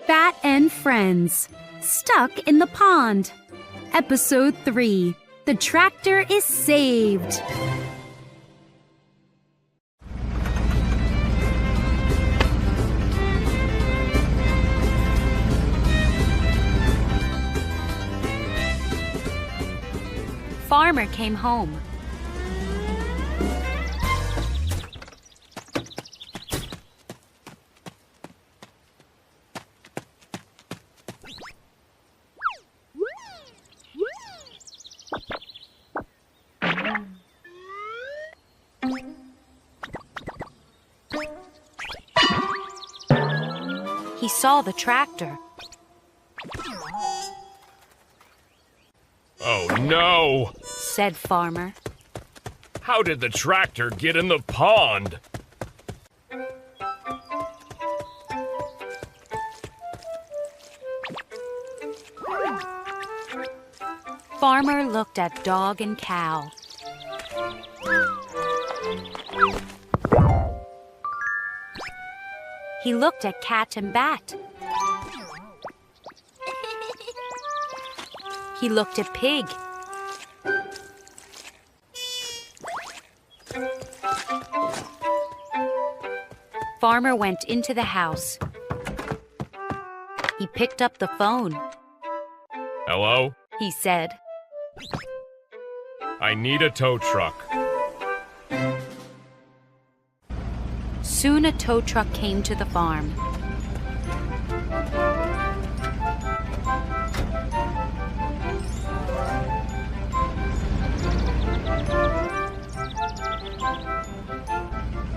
Bat and Friends, Stuck in the Pond. Episode 3, The Tractor is Saved. Farmer came home. He saw the tractor. Oh no! Said Farmer. How did the tractor get in the pond? Farmer looked at Dog and Cow. He looked at Cat and Bat. He looked at Pig. Farmer went into the house. He picked up the phone. Hello? He said. I need a tow truck. Soon a tow truck came to the farm.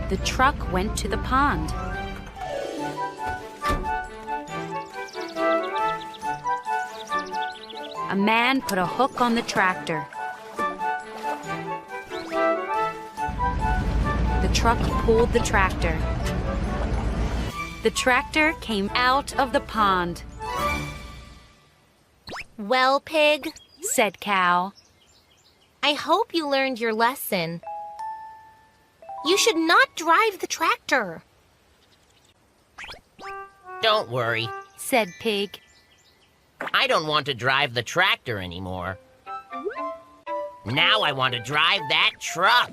The truck went to the pond. A man put a hook on the tractor. The truck pulled the tractor. The tractor came out of the pond. Well, Pig, Said Cow. I hope you learned your lesson. You should not drive the tractor. Don't worry. Said Pig. I don't want to drive the tractor anymore. Now I want to drive that truck.